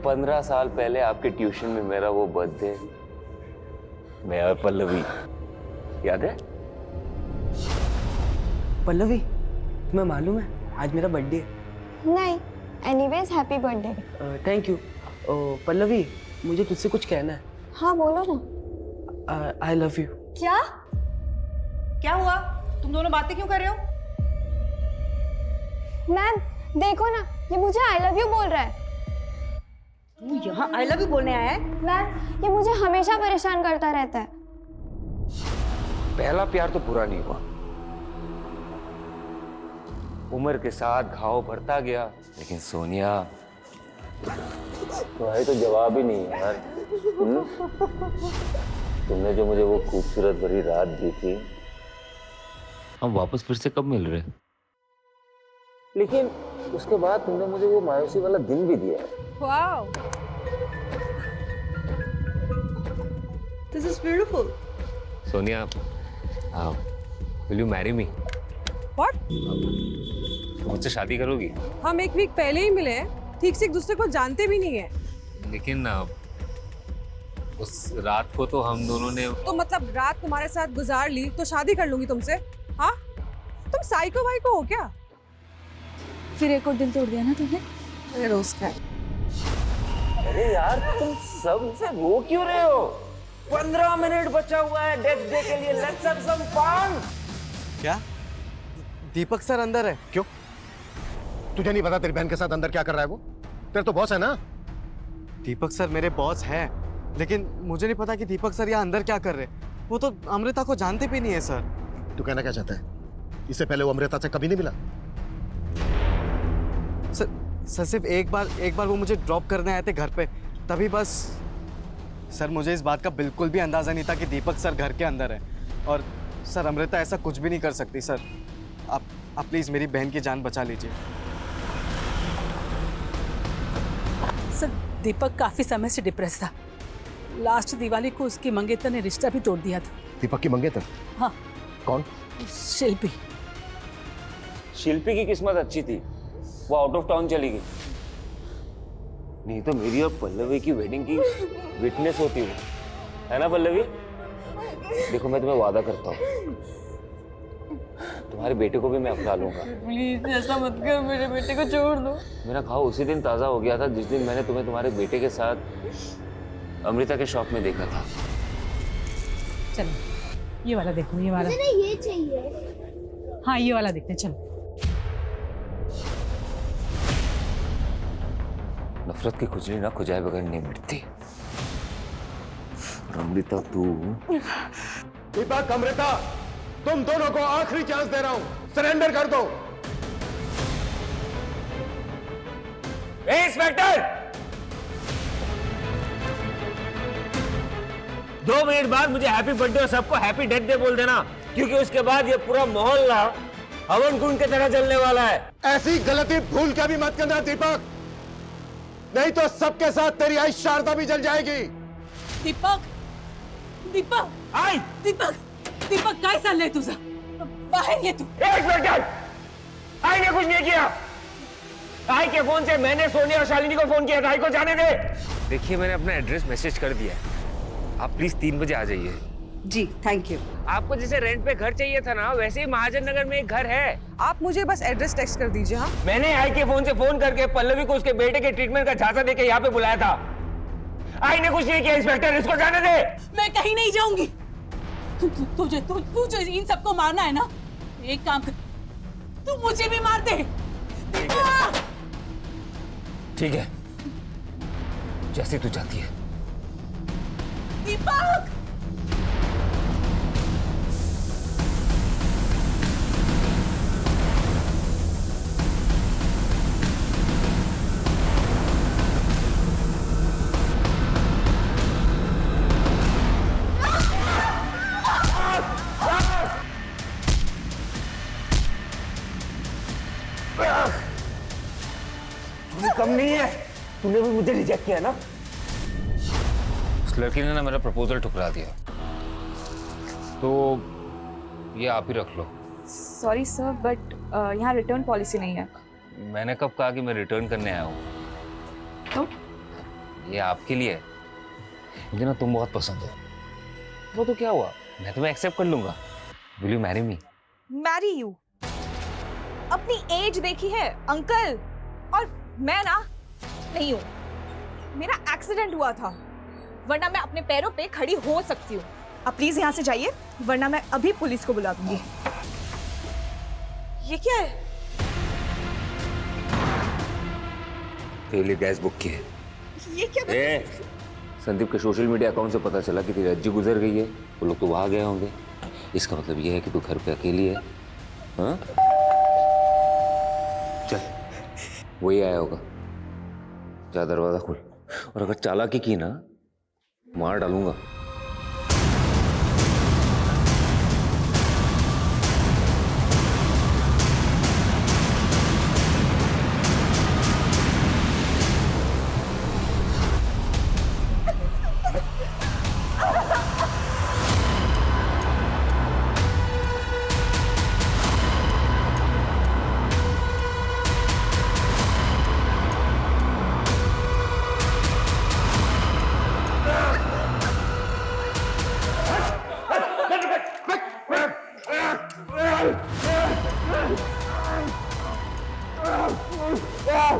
Speaker 20: 15 साल पहले आपके ट्यूशन में मेरा वो बर्थडे, मैं और पल्लवी, याद है?
Speaker 8: पल्लवी, तुम्हें मालूम है आज मेरा बर्थडे है?
Speaker 16: नहीं, anyways happy birthday.
Speaker 8: Thank you. Pallavi, मुझे तुझसे कुछ कहना है।
Speaker 16: हाँ बोलो ना।
Speaker 8: I love you.
Speaker 12: क्या हुआ? तुम दोनों बातें क्यों कर रहे हो?
Speaker 16: मैम देखो ना, ये मुझे आई लव यू बोल रहा है।
Speaker 9: तू यहाँ आई लव यू बोलने आया है?
Speaker 16: मैम ये मुझे हमेशा परेशान करता रहता है।
Speaker 20: पहला प्यार तो पूरा नहीं हुआ, उम्र के साथ घाव भरता गया। लेकिन सोनिया तुम्हारे तो जवाब ही नहीं है यार। तुमने जो मुझे वो खूबसूरत भरी रात दी थी, हम वापस फिर से कब मिल रहे? लेकिन उसके बाद तुमने मुझे वो मायूसी वाला दिन भी दिया है।
Speaker 12: Wow, this is beautiful.
Speaker 20: Sonia, will you marry me?
Speaker 15: What?
Speaker 20: मुझसे शादी करोगी?
Speaker 15: हम एक वीक पहले ही मिले हैं, ठीक से एक दूसरे को जानते भी नहीं है।
Speaker 20: लेकिन उस रात को तो हम दोनों ने
Speaker 15: तो मतलब रात तुम्हारे साथ गुजार ली तो शादी कर लूंगी तुमसे? हाँ, तुम साइको वाइको हो क्या?
Speaker 2: फिर एक और दिल तोड़ दिया ना तुमने?
Speaker 15: अरे रोज का।
Speaker 20: अरे यार तुम सबसे रो क्यों रहे हो? 15 मिनट बचा हुआ है डेथ डे के लिए। Let's have some fun.
Speaker 4: क्या दीपक सर अंदर है?
Speaker 1: क्यों? तुझे नहीं पता तेरी बहन के साथ अंदर क्या कर रहा है वो? तेरे तो बॉस है ना?
Speaker 4: दीपक सर मेरे बॉस हैं, लेकिन मुझे नहीं पता कि दीपक सर यहाँ अंदर क्या कर रहे। वो तो अमृता को जानते भी नहीं है सर।
Speaker 1: तू कहना क्या चाहता है? इससे पहले वो अमृता से कभी नहीं मिला?
Speaker 4: सर सिर्फ एक बार वो मुझे ड्रॉप करने आए थे घर पे, तभी बस। सर मुझे इस बात का बिल्कुल भी अंदाजा नहीं था कि दीपक सर घर के अंदर है। और सर अमृता ऐसा कुछ भी नहीं कर सकती सर। आप प्लीज मेरी बहन की जान बचा लीजिए।
Speaker 5: सर दीपक काफी समय से डिप्रेस था। लास्ट दिवाली को उसकी मंगेतर ने रिश्ता भी तोड़ दिया था।
Speaker 1: दीपक की मंगेतर?
Speaker 5: हाँ।
Speaker 1: कौन?
Speaker 5: शिल्पी।
Speaker 20: शिल्पी की किस्मत अच्छी थी, वो आउट ऑफ टाउन चली गई। नहीं तो मेरी और पल्लवी की वेडिंग की विटनेस होती वो, है ना पल्लवी? देखो मैं तुम्हें वादा करता हूँ, तुम्हारे बेटे को भी मैं अपना लूंगा।
Speaker 2: प्लीज ऐसा मत कर, मेरे बेटे को छोड़ दो।
Speaker 20: मेरा घाव उसी दिन ताजा हो गया था जिस दिन मैंने तुम्हें तुम्हारे बेटे के साथ अमृता के शॉप में देखा था।
Speaker 5: चलो ये वाला देखो, ये वाला।
Speaker 16: मुझे ये चाहिए।
Speaker 5: हाँ ये वाला देखते हैं, चलो।
Speaker 20: नफरत की खुजली ना खुजाए बगैर नहीं मिटती। अमृता तू।
Speaker 1: दीपक, अमृता, तुम दोनों को आखिरी चांस दे रहा हूं, सरेंडर कर दो।
Speaker 20: इंस्पेक्टर, 2 मिनट बाद मुझे हैप्पी बर्थडे और सबको हैप्पी डेथ डे बोल देना, क्योंकि उसके बाद ये पूरा मोहल्ला हवन कुंड की तरह जलने वाला है।
Speaker 1: ऐसी गलती भूल के भी मत करना दीपक, नहीं तो सबके साथ तेरी आई शारदा भी जल जाएगी।
Speaker 5: दीपक, दीपक,
Speaker 20: आई
Speaker 5: दीपक, दीपक काय चाललंय तुझं? बाहेर ये तू।
Speaker 20: आई ने कुछ नहीं किया। आई के फोन से मैंने सोनिया और शालिनी को फोन किया था। आई को जाने दे। देखिए मैंने अपना एड्रेस मैसेज कर दिया है, आप प्लीज 3 बजे आ जाइए।
Speaker 13: जी थैंक यू।
Speaker 20: आपको जैसे रेंट पे घर चाहिए था ना, वैसे ही महाजन नगर में एक घर है।
Speaker 15: आप मुझे बस एड्रेस टेक्स्ट कर दीजिए। हाँ,
Speaker 20: मैंने आई के फोन से फोन करके पल्लवी को उसके बेटे के ट्रीटमेंट का झांसा देके यहाँ पे बुलाया था। आई ने कुछ नहीं किया। इंस्पेक्टर, इसको जाने दे।
Speaker 5: मैं कहीं नहीं जाऊंगी। तुझे इन सबको मारना है ना, एक काम कर, तू मुझे भी मार दे।
Speaker 20: ठीक है, जैसे तू चाहती है।
Speaker 5: दीपक,
Speaker 20: कम नहीं है, तूने भी मुझे रिजेक्ट किया ना। उस लड़की ने ना मेरा प्रपोजल ठुकरा दिया, तो ये आप ही रख लो।
Speaker 2: सॉरी सर, बट यहाँ रिटर्न पॉलिसी नहीं है।
Speaker 20: मैंने कब कहा कि मैं रिटर्न करने आया हूँ?
Speaker 2: तो
Speaker 20: ये आपके लिए है। मुझे ना तुम बहुत पसंद हो। वो तो क्या हुआ, मैं तुम्हें एक्सेप्ट कर लूंगा। Will you marry me?
Speaker 18: Marry you? अपनी एज देखी है अंकल, और मैं ना नहीं हूँ। मेरा एक्सीडेंट हुआ था, वरना मैं अपने पैरों पे खड़ी हो सकती हूँ। आप प्लीज यहाँ से जाइए, वरना मैं अभी पुलिस को बुला दूंगी।
Speaker 15: ये क्या है?
Speaker 20: तेरे लिए गैस बुक की है।
Speaker 15: ये क्या?
Speaker 20: संदीप के सोशल मीडिया अकाउंट से पता चला कि तेरी अज्जी गुजर गई है। वो लोग तो वहां गए होंगे। इसका मतलब ये है कि तू घर पे अकेली है। हाँ? चल, वही आया होगा। जा दरवाजा खोल, और अगर चालाकी की ना, मार डालूंगा।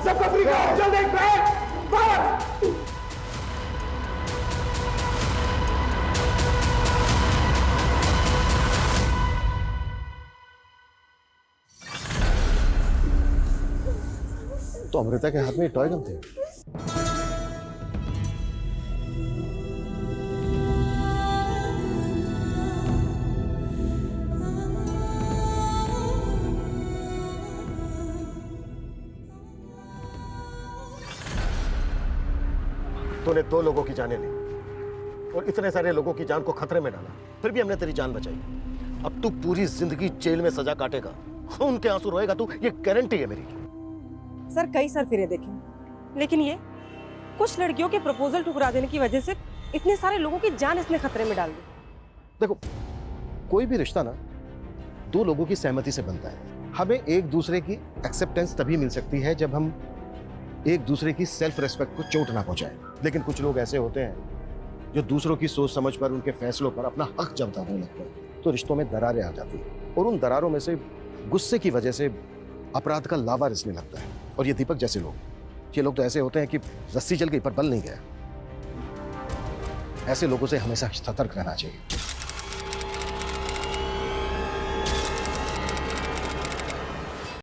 Speaker 21: सबका फ्री करो, जल्दी फायर!
Speaker 1: तो अमृता के हाथ में टॉय गन थे। तूने 2 लोगों की जानें ली और इतने सारे लोगों की जान को खतरे में डाला, फिर भी हमने तेरी जान बचाई। अब तू पूरी जिंदगी जेल में सजा काटेगा, खून के आंसू रोएगा तू, ये गारंटी है मेरी।
Speaker 15: सर कई सर फिरे देखे, लेकिन ये कुछ लड़कियों के प्रपोजल ठुकरा देने की वजह से इतने सारे लोगों की जान इसने खतरे में डाल दी।
Speaker 1: देखो, कोई भी रिश्ता ना 2 लोगों की सहमति से बनता है। हमें एक दूसरे की एक्सेप्टेंस तभी मिल सकती है जब हम एक दूसरे की सेल्फ रेस्पेक्ट को चोट ना पहुंचाएं। लेकिन कुछ लोग ऐसे होते हैं जो दूसरों की सोच समझ पर, उनके फैसलों पर अपना हक जताने लगते हैं, तो रिश्तों में दरारें आ जाती हैं और उन दरारों में से गुस्से की वजह से अपराध का लावा रिसने लगता है। और ये दीपक जैसे लोग, ये लोग तो ऐसे होते हैं कि रस्सी जल गई पर बल नहीं गया। ऐसे लोगों से हमेशा सतर्क रहना चाहिए।